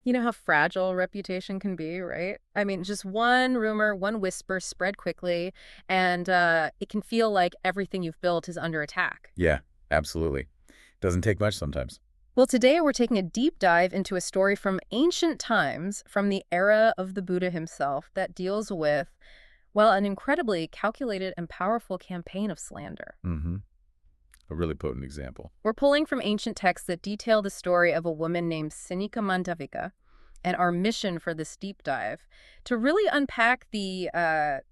You know how fragile reputation can be, right? I mean, just one rumor, one whisper spread quickly, and it can feel like everything you've built is under attack. Yeah, absolutely. Doesn't take much sometimes. Well, today we're taking a deep dive into a story from ancient times, from the era of the Buddha himself, that deals with, well, an incredibly calculated and powerful campaign of slander. Mm-hmm. A really potent example. We're pulling from ancient texts that detail the story of a woman named Ciñcamāṇavikā, and our mission for this deep dive to really unpack the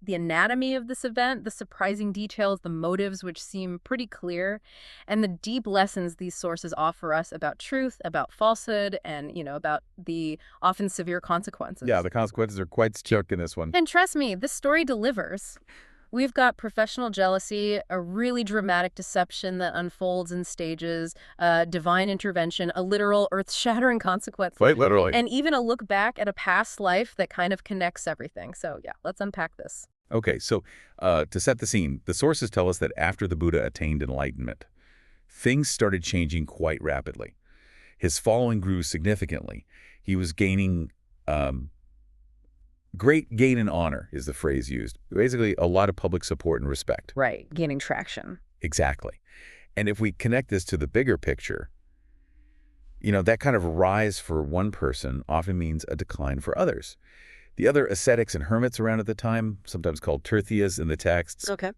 anatomy of this event, the surprising details, the motives which seem pretty clear, and the deep lessons these sources offer us about truth, about falsehood, and about the often severe consequences. Yeah, the consequences are quite stark in this one. And trust me, this story delivers. We've got professional jealousy, a really dramatic deception that unfolds in stages, divine intervention, a literal earth-shattering consequence, Quite literally. and even a look back at a past life that kind of connects everything. So yeah, let's unpack this. Okay, so to set the scene, the sources tell us that after the Buddha attained enlightenment, things started changing quite rapidly. His following grew significantly. He was gaining great gain in honor is the phrase used. Basically, a lot of public support and respect. Right, gaining traction. Exactly. And if we connect this to the bigger picture, that kind of rise for one person often means a decline for others. The other ascetics and hermits around at the time, sometimes called terthias in the texts, Okay.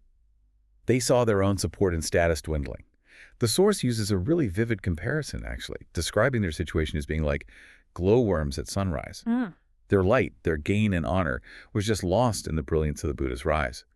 they saw their own support and status dwindling. The source uses a really vivid comparison, actually, describing their situation as being like glowworms at sunrise. Their light, their gain in honor, was just lost in the brilliance of the Buddha's rise.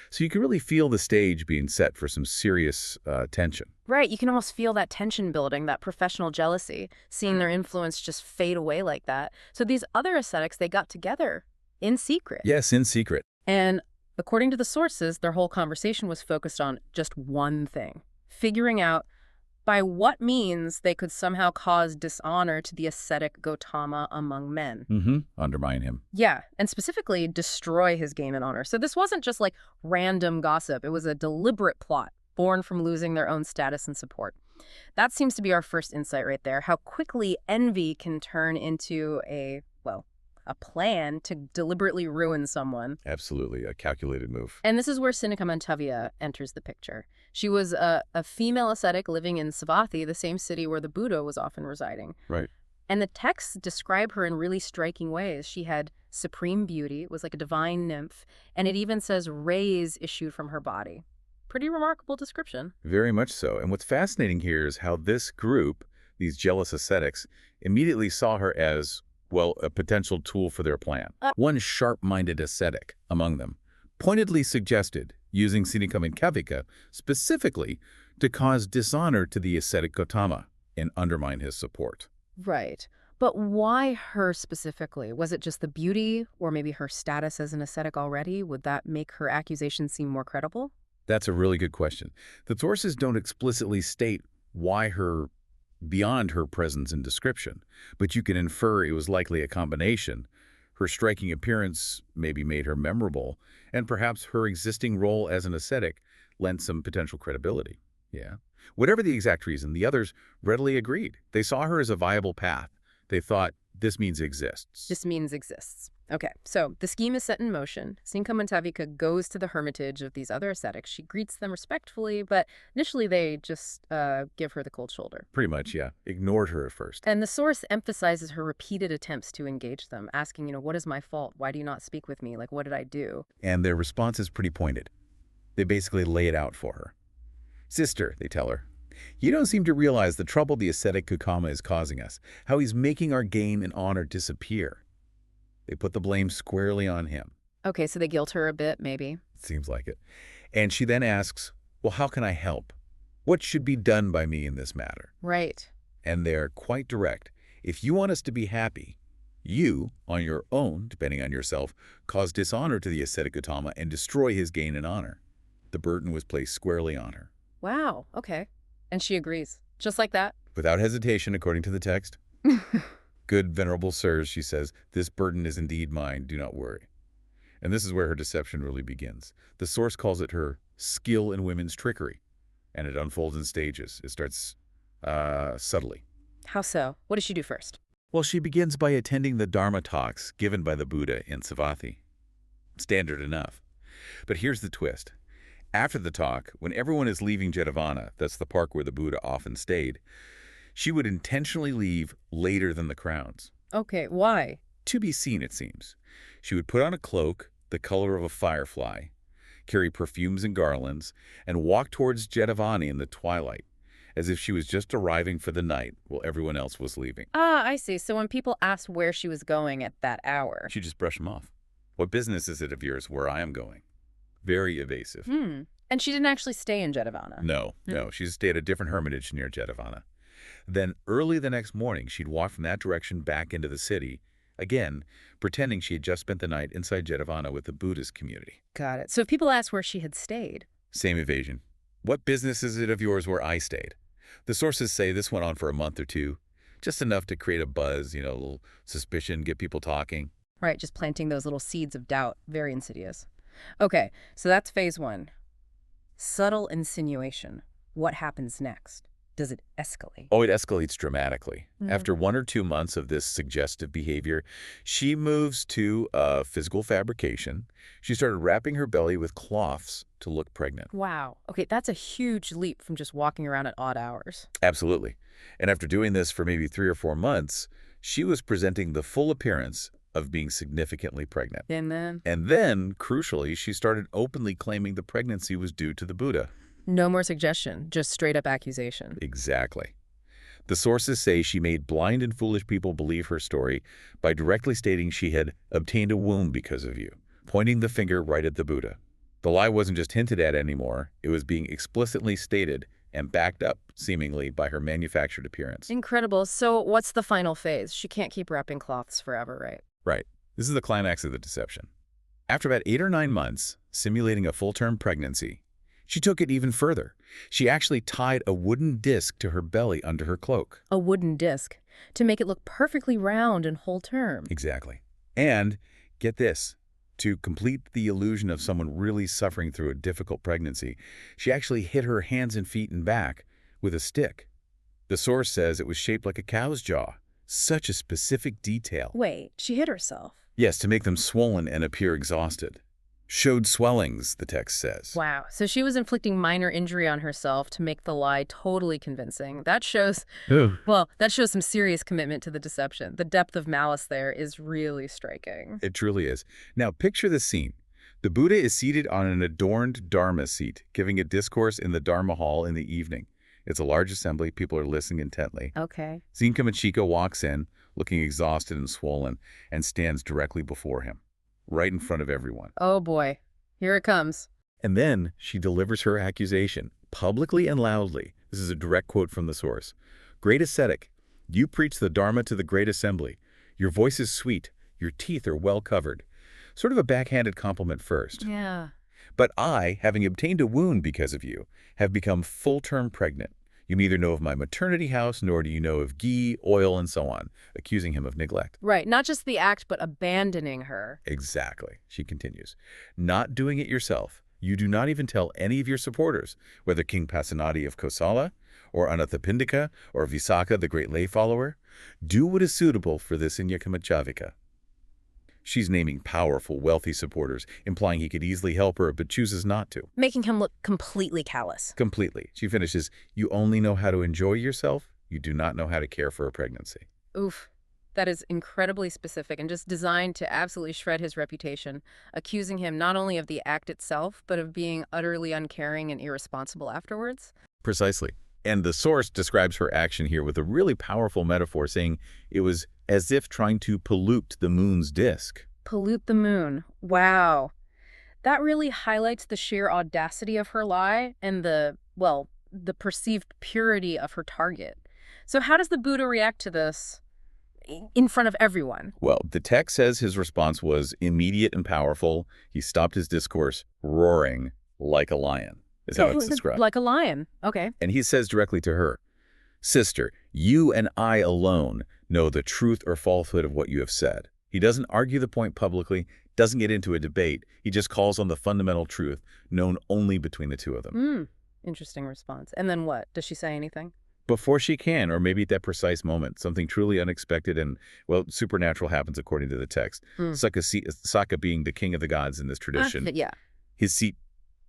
So you can really feel the stage being set for some serious tension. Right, you can almost feel that tension building, that professional jealousy, seeing their influence just fade away like that. So these other ascetics, they got together in secret. Yes, in secret. And according to the sources, their whole conversation was focused on just one thing, figuring out by what means they could somehow cause dishonor to the ascetic Gautama among men. Undermine him. Yeah, and specifically destroy his gain and honor. So this wasn't just like random gossip. It was a deliberate plot born from losing their own status and support. That seems to be our first insight right there, how quickly envy can turn into a plan to deliberately ruin someone. Absolutely, a calculated move. And this is where Ciñcamāṇavikā enters the picture. She was a female ascetic living in Savatthi, the same city where the Buddha was often residing. Right. And the texts describe her in really striking ways. She had supreme beauty, was like a divine nymph, and it even says rays issued from her body. Pretty remarkable description. Very much so. And what's fascinating here is how this group, these jealous ascetics, immediately saw her as, well, a potential tool for their plan. One sharp-minded ascetic among them pointedly suggested using Ciñcamāṇavikā specifically to cause dishonor to the ascetic Gautama and undermine his support. Right. But why her specifically? Was it just the beauty, or maybe her status as an ascetic already? Would that make her accusation seem more credible? That's a really good question. The sources don't explicitly state why her beyond her presence and description, but you can infer it was likely a combination. Her striking appearance maybe made her memorable, and perhaps her existing role as an ascetic lent some potential credibility. Yeah. Whatever the exact reason, the others readily agreed. They saw her as a viable path. They thought, this means exists. This means exists. Okay, so the scheme is set in motion. Ciñcamāṇavikā goes to the hermitage of these other ascetics. She greets them respectfully, but initially they just give her the cold shoulder. Pretty much, yeah. Ignored her at first. And the source emphasizes her repeated attempts to engage them, asking, what is my fault? Why do you not speak with me? Like, what did I do? And their response is pretty pointed. They basically lay it out for her. Sister, they tell her, you don't seem to realize the trouble the ascetic Gautama is causing us, how he's making our gain and honor disappear. They put the blame squarely on him. Okay, so they guilt her a bit, maybe. It seems like it. And she then asks, well, how can I help? What should be done by me in this matter? Right. And they're quite direct. If you want us to be happy, you, on your own, depending on yourself, cause dishonor to the ascetic Gautama and destroy his gain and honor. The burden was placed squarely on her. Wow, okay. And she agrees. Just like that? Without hesitation, according to the text. Good, venerable sirs, she says, this burden is indeed mine, do not worry. And this is where her deception really begins. The source calls it her skill in women's trickery, and it unfolds in stages. It starts subtly. How so? What does she do first? Well, she begins by attending the Dharma talks given by the Buddha in Savatthi. Standard enough. But here's the twist. After the talk, when everyone is leaving Jetavana, that's the park where the Buddha often stayed, she would intentionally leave later than the crowds. Okay, why? To be seen, it seems. She would put on a cloak, the color of a firefly, carry perfumes and garlands, and walk towards Jetavani in the twilight, as if she was just arriving for the night while everyone else was leaving. Ah, I see. So when people asked where she was going at that hour. She just brushed them off. What business is it of yours where I am going? Very evasive. And she didn't actually stay in Jetavana. No. She stayed at a different hermitage near Jetavana. Then early the next morning, she'd walk from that direction back into the city, again, pretending she had just spent the night inside Jetavana with the Buddhist community. Got it. So if people asked where she had stayed. Same evasion. What business is it of yours where I stayed? The sources say this went on for a month or two, just enough to create a buzz, a little suspicion, get people talking. Right, just planting those little seeds of doubt. Very insidious. Okay, so that's phase one. Subtle insinuation. What happens next? Does it escalate? Oh, it escalates dramatically. After 1 or 2 months of this suggestive behavior, she moves to physical fabrication. She started wrapping her belly with cloths to look pregnant. Wow. Okay, that's a huge leap from just walking around at odd hours. Absolutely. And after doing this for maybe 3 or 4 months, she was presenting the full appearance of being significantly pregnant. And then, crucially, she started openly claiming the pregnancy was due to the Buddha. no more suggestion, just straight up accusation. Exactly. The sources say she made blind and foolish people believe her story by directly stating she had obtained a womb because of you, pointing the finger right at the Buddha. The lie wasn't just hinted at anymore, it was being explicitly stated and backed up, seemingly, by her manufactured appearance. Incredible. So what's the final phase? She can't keep wrapping cloths forever, right? Right. This is the climax of the deception. After about 8 or 9 months, simulating a full-term pregnancy, she took it even further. She actually tied a wooden disc to her belly under her cloak. A wooden disc to make it look perfectly round and whole term. Exactly. And, get this, to complete the illusion of someone really suffering through a difficult pregnancy, she actually hit her hands and feet and back with a stick. The source says it was shaped like a cow's jaw. Such a specific detail. Wait, she hit herself. Yes, to make them swollen and appear exhausted. Showed swellings, the text says. Wow. So she was inflicting minor injury on herself to make the lie totally convincing. That shows, that shows some serious commitment to the deception. The depth of malice there is really striking. It truly is. Now, picture the scene. The Buddha is seated on an adorned Dharma seat, giving a discourse in the Dharma hall in the evening. It's a large assembly. People are listening intently. Okay. Ciñcamāṇavikā walks in, looking exhausted and swollen, and stands directly before him, right in front of everyone. Oh boy, here it comes. And then she delivers her accusation, publicly and loudly. This is a direct quote from the source. Great ascetic, you preach the Dharma to the great assembly. Your voice is sweet. Your teeth are well covered. Sort of a backhanded compliment first. Yeah. But I, having obtained a wound because of you, have become full-term pregnant. You neither know of my maternity house, nor do you know of ghee, oil, and so on, accusing him of neglect. Right, not just the act, but abandoning her. Exactly, she continues. Not doing it yourself. You do not even tell any of your supporters, whether King Pasenadi of Kosala, or Anathapindika, or Visakha, the great lay follower. Do what is suitable for this Ciñcamāṇavikā. She's naming powerful, wealthy supporters, implying he could easily help her, but chooses not to. Making him look completely callous. Completely. She finishes, you only know how to enjoy yourself. You do not know how to care for a pregnancy. Oof. That is incredibly specific and just designed to absolutely shred his reputation, accusing him not only of the act itself, but of being utterly uncaring and irresponsible afterwards. Precisely. And the source describes her action here with a really powerful metaphor, saying it was as if trying to pollute the moon's disk. Pollute the moon. Wow. That really highlights the sheer audacity of her lie and the perceived purity of her target. So how does the Buddha react to this in front of everyone? Well, the text says his response was immediate and powerful. He stopped his discourse, roaring like a lion, is how it's described. Like a lion. Okay. And he says directly to her, Sister, you and I alone know the truth or falsehood of what you have said. He doesn't argue the point publicly, doesn't get into a debate. He just calls on the fundamental truth known only between the two of them. Interesting response. And then what? Does she say anything? before she can, or maybe at that precise moment, something truly unexpected and, well, supernatural happens according to the text. Hmm. Saka being the king of the gods in this tradition, Yeah. his seat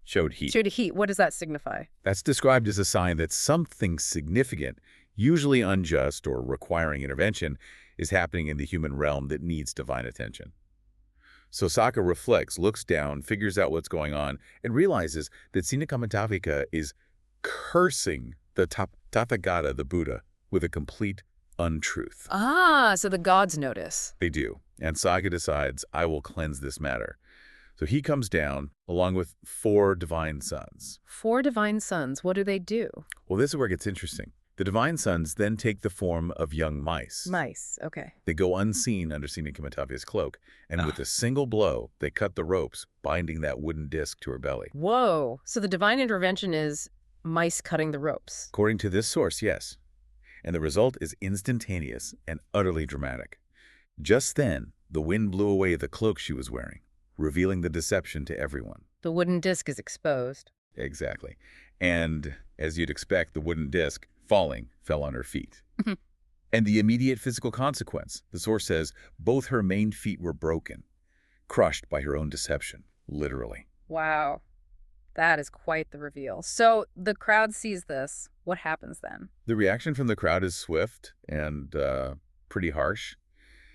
showed heat. Showed heat. What does that signify? That's described as a sign that something significant, usually unjust or requiring intervention, is happening in the human realm that needs divine attention. So Saka reflects, looks down, figures out what's going on, and realizes that Ciñcamāṇavikā is cursing the Tathagata, the Buddha, with a complete untruth. Ah, so the gods notice. They do. And Saka decides, I will cleanse this matter. So he comes down, along with 4 divine sons. 4 divine sons. What do they do? Well, this is where it gets interesting. The divine sons then take the form of young mice. Mice. Okay. They go unseen under Ciñcamāṇavikā's cloak, and with a single blow, they cut the ropes, binding that wooden disc to her belly. Whoa. So the divine intervention is mice cutting the ropes. According to this source, yes. And the result is instantaneous and utterly dramatic. Just then, the wind blew away the cloak she was wearing, revealing the deception to everyone. The wooden disc is exposed. Exactly. And, as you'd expect, the wooden disc, falling, fell on her feet. And the immediate physical consequence, the source says, both her main feet were broken, crushed by her own deception, literally. Wow. That is quite the reveal. So the crowd sees this. What happens then? The reaction from the crowd is swift and pretty harsh.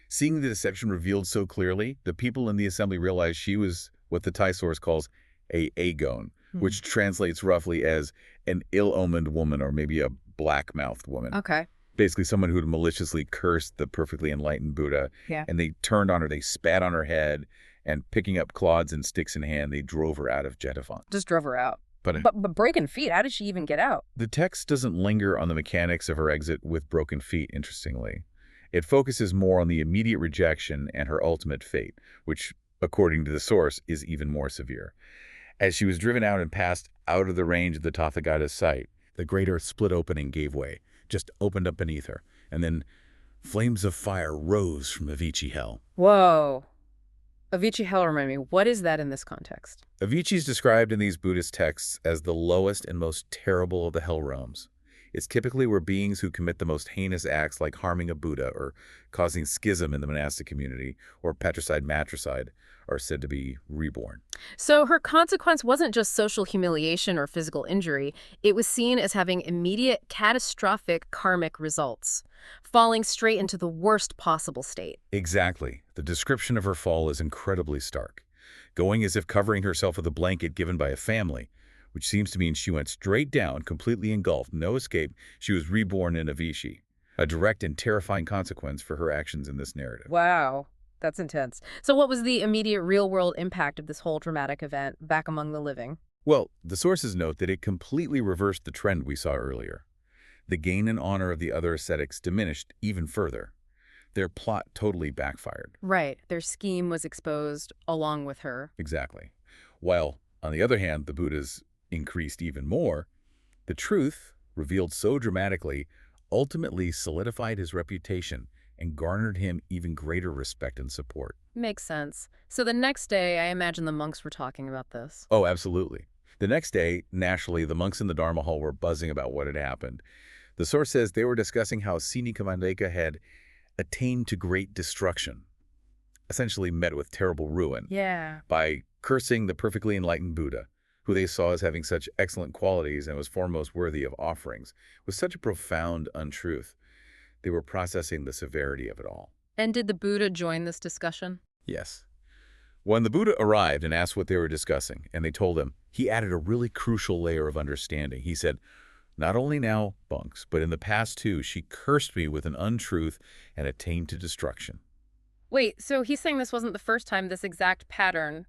Seeing the deception revealed so clearly, the people in the assembly realized she was what the Thai source calls a agon, which translates roughly as an ill-omened woman or maybe a black-mouthed woman. Okay. Basically someone who had maliciously cursed the perfectly enlightened Buddha. Yeah. And they turned on her, they spat on her head, and picking up clods and sticks in hand, they drove her out of Jetafont. Just drove her out. But breaking feet, how did she even get out? the text doesn't linger on the mechanics of her exit with broken feet, interestingly. It focuses more on the immediate rejection and her ultimate fate, which, according to the source, is even more severe. As she was driven out and passed out of the range of the Tathagata's sight, the great earth split open and gave way, just opened up beneath her, and then flames of fire rose from Avicii hell. Whoa. Avicii hell, remind me, what is that in this context? Avicii is described in these Buddhist texts as the lowest and most terrible of the hell realms. It's typically where beings who commit the most heinous acts like harming a Buddha or causing schism in the monastic community or patricide-matricide are said to be reborn. So her consequence wasn't just social humiliation or physical injury. It was seen as having immediate, catastrophic karmic results, falling straight into the worst possible state. Exactly. The description of her fall is incredibly stark, going as if covering herself with a blanket given by a family, which seems to mean she went straight down, completely engulfed, no escape. She was reborn in Avicii, a direct and terrifying consequence for her actions in this narrative. Wow. That's intense. So what was the immediate real-world impact of this whole dramatic event back among the living? Well, the sources note that it completely reversed the trend we saw earlier. The gain and honor of the other ascetics diminished even further. Their plot totally backfired. Right. Their scheme was exposed along with her. Exactly. While, on the other hand, the Buddha's increased even more, the truth, revealed so dramatically, ultimately solidified his reputation and garnered him even greater respect and support. Makes sense. So the next day, I imagine the monks were talking about this. Oh, absolutely. The next day, naturally, the monks in the Dharma hall were buzzing about what had happened. The source says they were discussing how Ciñcamāṇavikā had attained to great destruction, essentially met with terrible ruin, by cursing the perfectly enlightened Buddha, who they saw as having such excellent qualities and was foremost worthy of offerings, with such a profound untruth. They were processing the severity of it all. And did the Buddha join this discussion? Yes. When the Buddha arrived and asked what they were discussing, and they told him, he added a really crucial layer of understanding. He said, not only now, bunks, but in the past too, she cursed me with an untruth and attained to destruction. Wait, so he's saying this wasn't the first time this exact pattern,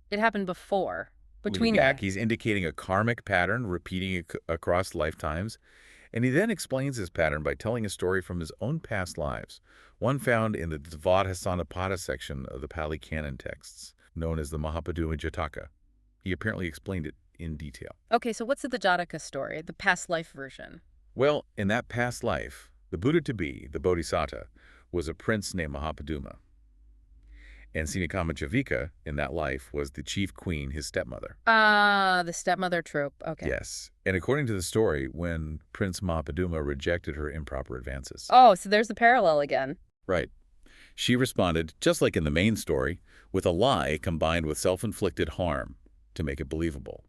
it happened before, between back, he's indicating a karmic pattern repeating across lifetimes. And he then explains this pattern by telling a story from his own past lives, one found in the Dvadhasanapada section of the Pali canon texts, known as the Mahapaduma Jataka. He apparently explained it in detail. Okay, so what's the Jataka story, the past life version? Well, in that past life, the Buddha-to-be, the Bodhisattva, was a prince named Mahapaduma. And Ciñcamāṇavikā, in that life, was the chief queen, his stepmother. Ah, the stepmother trope. Okay. Yes. And according to the story, when Prince Mahapaduma rejected her improper advances. Oh, so there's the parallel again. Right. She responded, just like in the main story, with a lie combined with self-inflicted harm to make it believable.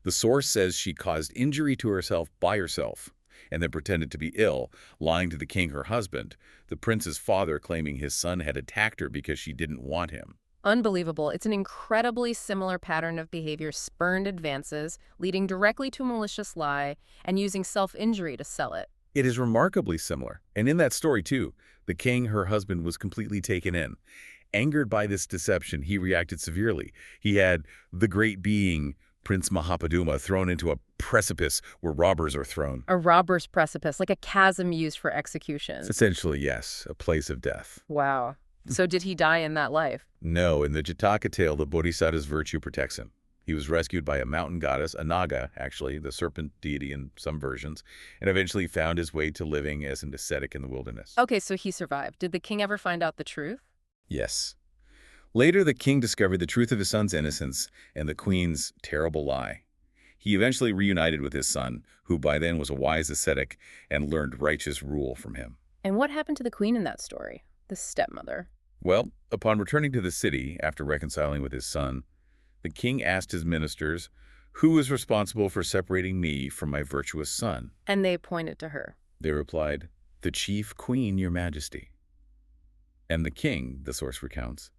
The source says she caused injury to herself by herself and then pretended to be ill, lying to the king, her husband, the prince's father, claiming his son had attacked her because she didn't want him. Unbelievable. It's an incredibly similar pattern of behavior, spurned advances, leading directly to a malicious lie, and using self-injury to sell it. It is remarkably similar. And in that story, too, the king, her husband, was completely taken in. Angered by this deception, he reacted severely. He had the great being, Prince Mahapaduma, thrown into a precipice where robbers are thrown. A robber's precipice, like a chasm used for execution. Essentially, yes, a place of death. Wow. So did he die in that life? No, in the Jataka tale, the Bodhisattva's virtue protects him. He was rescued by a mountain goddess, a naga, actually, the serpent deity in some versions, and eventually found his way to living as an ascetic in the wilderness. Okay, so he survived. Did the king ever find out the truth? Yes. Later, the king discovered the truth of his son's innocence and the queen's terrible lie. He eventually reunited with his son, who by then was a wise ascetic, and learned righteous rule from him. And what happened to the queen in that story? The stepmother. Well, upon returning to the city after reconciling with his son, the king asked his ministers, "Who is responsible for separating me from my virtuous son?" And they pointed to her. They replied, "The chief queen, your majesty." And the king, the source recounts,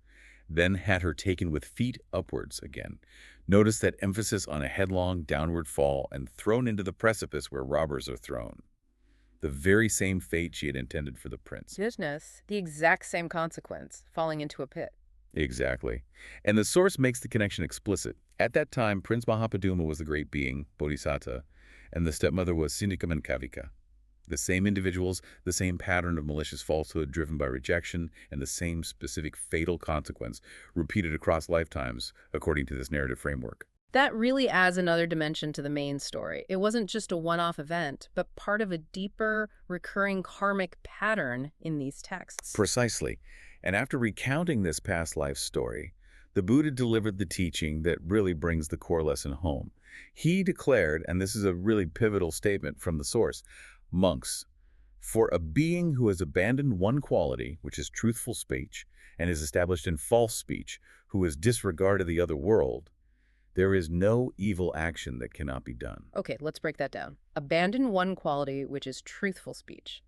then had her taken with feet upwards again. Notice that emphasis on a headlong downward fall and thrown into the precipice where robbers are thrown. The very same fate she had intended for the prince. Goodness, the exact same consequence, falling into a pit. Exactly. And the source makes the connection explicit. At that time, Prince Mahapaduma was the great being, Bodhisattva, and the stepmother was Ciñcamāṇavikā. The same individuals, the same pattern of malicious falsehood driven by rejection, and the same specific fatal consequence repeated across lifetimes, according to this narrative framework. That really adds another dimension to the main story. It wasn't just a one-off event, but part of a deeper, recurring karmic pattern in these texts. Precisely. And after recounting this past life story, the Buddha delivered the teaching that really brings the core lesson home. He declared, and this is a really pivotal statement from the source, "Monks, for a being who has abandoned one quality, which is truthful speech, and is established in false speech, who has disregarded the other world, there is no evil action that cannot be done." Okay, let's break that down. Abandon one quality, which is truthful speech.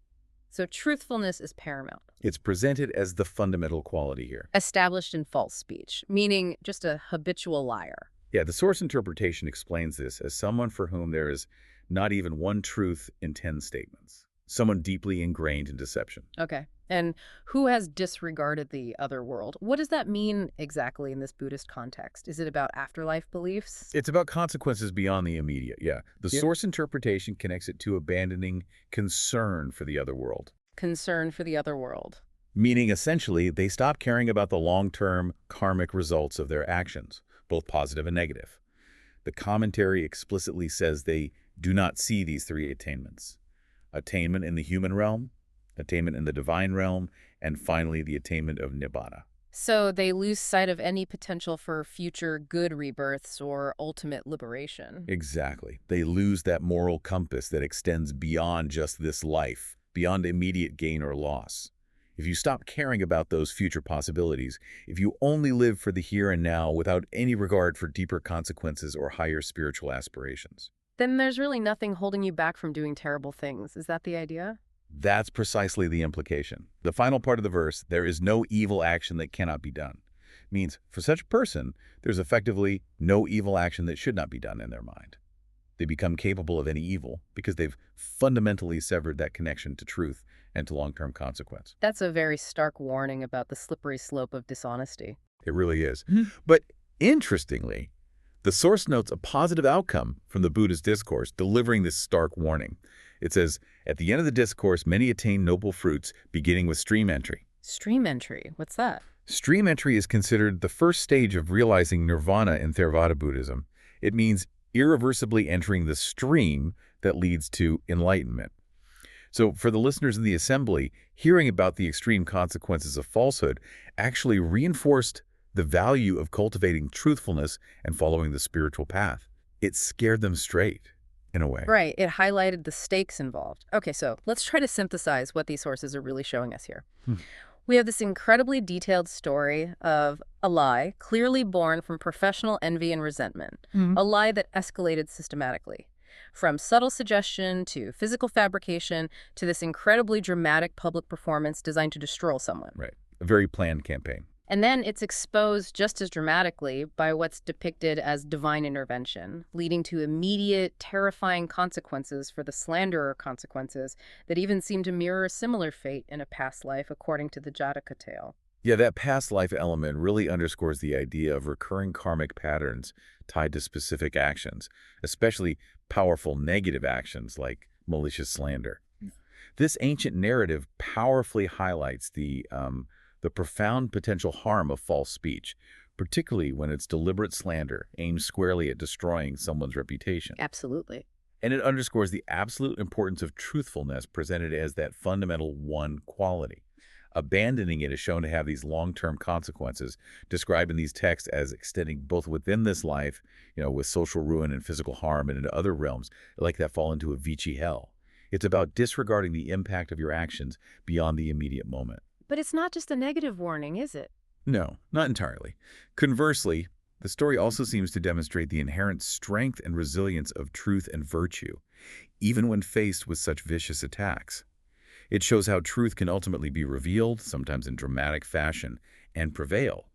So truthfulness is paramount. It's presented as the fundamental quality here. Established in false speech, meaning just a habitual liar. Yeah, the source interpretation explains this as someone for whom there is not even one truth in 10 statements. Someone deeply ingrained in deception. Okay. And who has disregarded the other world? What does that mean exactly in this Buddhist context? Is it about afterlife beliefs? It's about consequences beyond the immediate, yeah. The source interpretation connects it to abandoning concern for the other world. Concern for the other world. Meaning, essentially, they stop caring about the long-term karmic results of their actions, both positive and negative. The commentary explicitly says they do not see these three attainments. Attainment in the human realm, attainment in the divine realm, and finally the attainment of nibbana. So they lose sight of any potential for future good rebirths or ultimate liberation. Exactly. They lose that moral compass that extends beyond just this life, beyond immediate gain or loss. If you stop caring about those future possibilities, if you only live for the here and now without any regard for deeper consequences or higher spiritual aspirations. Then there's really nothing holding you back from doing terrible things. Is that the idea? That's precisely the implication. The final part of the verse, "there is no evil action that cannot be done," means for such a person, there's effectively no evil action that should not be done in their mind. They become capable of any evil because they've fundamentally severed that connection to truth and to long-term consequence. That's a very stark warning about the slippery slope of dishonesty. It really is. But interestingly, the source notes a positive outcome from the Buddha's discourse, delivering this stark warning. It says, at the end of the discourse, many attain noble fruits, beginning with stream entry. Stream entry? What's that? Stream entry is considered the first stage of realizing nirvana in Theravada Buddhism. It means irreversibly entering the stream that leads to enlightenment. So for the listeners in the assembly, hearing about the extreme consequences of falsehood actually reinforced the value of cultivating truthfulness and following the spiritual path. It scared them straight, in a way. Right. It highlighted the stakes involved. Okay, so let's try to synthesize what these sources are really showing us here. Hmm. We have this incredibly detailed story of a lie clearly born from professional envy and resentment, a lie that escalated systematically. From subtle suggestion to physical fabrication to this incredibly dramatic public performance designed to destroy someone. Right. A very planned campaign. And then it's exposed just as dramatically by what's depicted as divine intervention, leading to immediate, terrifying consequences for the slanderer consequences that even seem to mirror a similar fate in a past life, according to the Jataka tale. Yeah, that past life element really underscores the idea of recurring karmic patterns tied to specific actions, especially powerful negative actions like malicious slander. This ancient narrative powerfully highlights the profound potential harm of false speech, particularly when it's deliberate slander aimed squarely at destroying someone's reputation. Absolutely. And it underscores the absolute importance of truthfulness presented as that fundamental one quality. Abandoning it is shown to have these long-term consequences, described in these texts as extending both within this life, with social ruin and physical harm, and into other realms, like that fall into a Vici hell. It's about disregarding the impact of your actions beyond the immediate moment. But it's not just a negative warning, is it? No, not entirely. Conversely, the story also seems to demonstrate the inherent strength and resilience of truth and virtue, even when faced with such vicious attacks. It shows how truth can ultimately be revealed, sometimes in dramatic fashion, and prevail.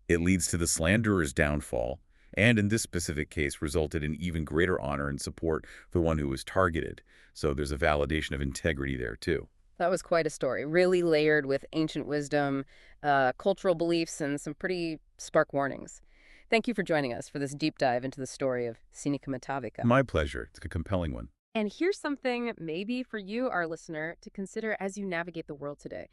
It leads to the slanderer's downfall, and in this specific case resulted in even greater honor and support for the one who was targeted. So there's a validation of integrity there, too. That was quite a story, really layered with ancient wisdom, cultural beliefs, and some pretty stark warnings. Thank you for joining us for this deep dive into the story of Ciñcamāṇavikā. My pleasure. It's a compelling one. And here's something maybe for you, our listener, to consider as you navigate the world today.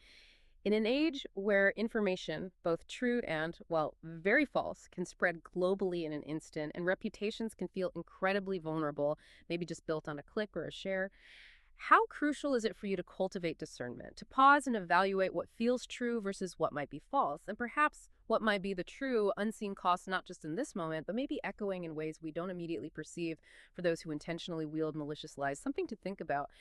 In an age where information, both true and, well, very false, can spread globally in an instant, and reputations can feel incredibly vulnerable, maybe just built on a click or a share, how crucial is it for you to cultivate discernment, to pause and evaluate what feels true versus what might be false, and perhaps what might be the true unseen cost, not just in this moment, but maybe echoing in ways we don't immediately perceive for those who intentionally wield malicious lies? Something to think about.